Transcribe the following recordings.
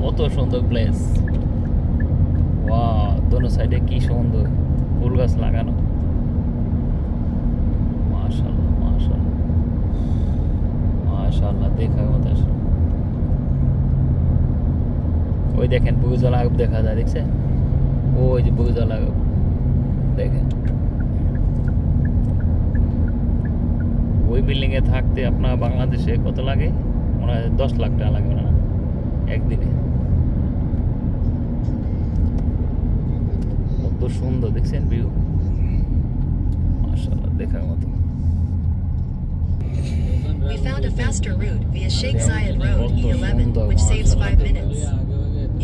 কত সুন্দর place. Wow, দোনো সাইডে কি সুন্দর ফুল গাছ লাগানো। মাশাআল্লাহ মাশাআল্লাহ মাশাআল্লাহ, দেখার মতো আসলে। ওই দেখেন বুর্জুল আরব দেখা যায়, দেখছেন? ওই যে বুর্জুল আরব দেখেন। ওই বিল্ডিং এ থাকতে আপনার বাংলাদেশে কত লাগে? মনে হয় 10 লাখ টাকা লাগে না একদিনে। কত সুন্দর দেখছেন ভিউ, মাশাআল্লাহ, দেখার মতো। We found a faster route via Sheikh Zayed Road E11, which saves 5 minutes.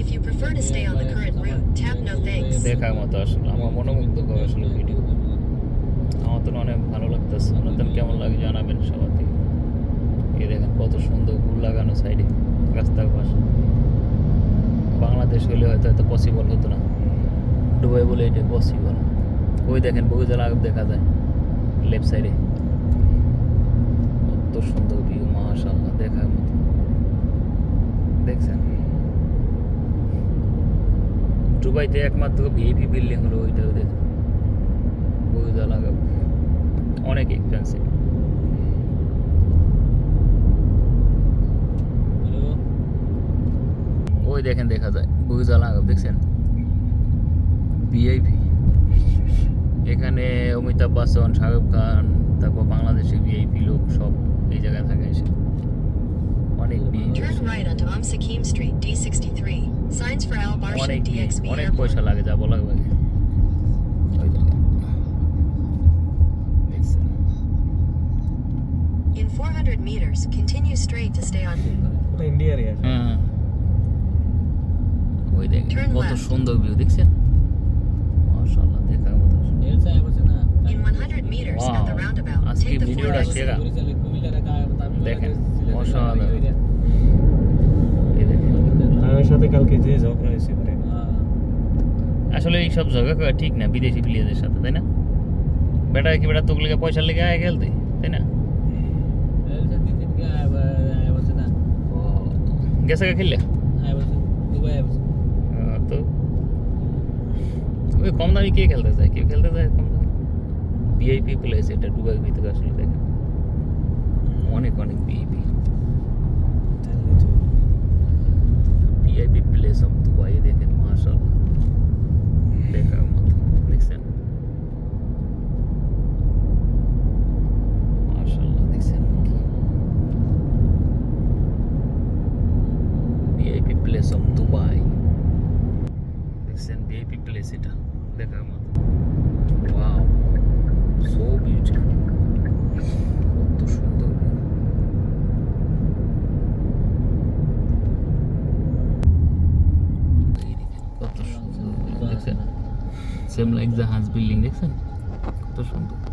If you prefer to stay on the current route, tap no thanks. দেখার মতো আসলে, আমার মনোমুগ্ধ করে আসলে ভিডিও। আমার তো অনেক ভালো লাগতেছে। নতুন কেমন লাগে জানাবেন সবাইকে। এই দেখেন কত সুন্দর ফুল লাগানো সাইডে রাস্তার পাশে। বাংলাদেশ হলে হয়তো এত পসিবল হতো না, দুবাই বলে এটা পসিবল। ওই দেখেন বুর্জুল আরব দেখা যায় লেফট সাইডে। কত সুন্দর ভিউ, মাশাআল্লাহ, দেখার মতো। দেখছেন দুবাইতে একমাত্র ভিআইপি বিল্ডিং হলো ওইটা, ওদের বুর্জুল আরব। অনেক এক্সপেন্সিভ। ওই দেখেন দেখা যায় বুর্জুল আরব, দেখছেন? ভিআইপি। এখানে অমিতাভ বচ্চন, শাহরুখ খান, তারপর বাংলাদেশি ভিআইপি লোক সব এই জায়গায় থাকে এসে। অনেক Turn right onto Sakim Street, D63. Signs for Al Barsha অনেক DXB অনেক Airport. পয়সা লাগে, যা বলা লাগে। ওই দেখেন, দেখছেন? In 400 meters, continue straight to stay on. ইন্ডিয়ার ইয়ার হ্যাঁ, ওই দেখেন Turn কত left. সুন্দর ভিউ, দেখছেন? মাশাআল্লাহ, দেখার মতো। In 100 meters at the Wow. roundabout, আজকে take the ভিডিওটা fourth সেরা। exit. দেখেন অসাধারণ। এই দেখেন, আমার সাথে কালকে যে ঝগড়া হয়েছে মানে আসলে এই সব ঝগড়া করা ঠিক না বিদেশি প্লেয়ারদের সাথে, তাই না? বেটা কি বেটা তোকে লেগে পয়সা লেগে আয় খেলতে, তাই না? ও, গেছে কে খেললে? তো ওই কম দামি কে খেলতে চায়? কেউ খেলতে চায় কম দামি? ভিআইপি প্লেস এটা দুবাই ভিতরে আসলে, দেখেন অনেক অনেক VIP VIP place of Dubai. দেখেন মাশাআল্লাহ, দেখার মতো, দেখছেন? মাশাআল্লাহ, দেখছেন? ভিআইপি প্লেস অফ দুবাই, দেখছেন? ভিআইপি প্লেস এটা দেখার মতো। ওয়াও, সো বিউটিফুল, কত সুন্দর। এই দেখেন কত সুন্দর, দেখছেন? সেম লাইক জাহাজ বিল্ডিং, দেখছেন কত সুন্দর।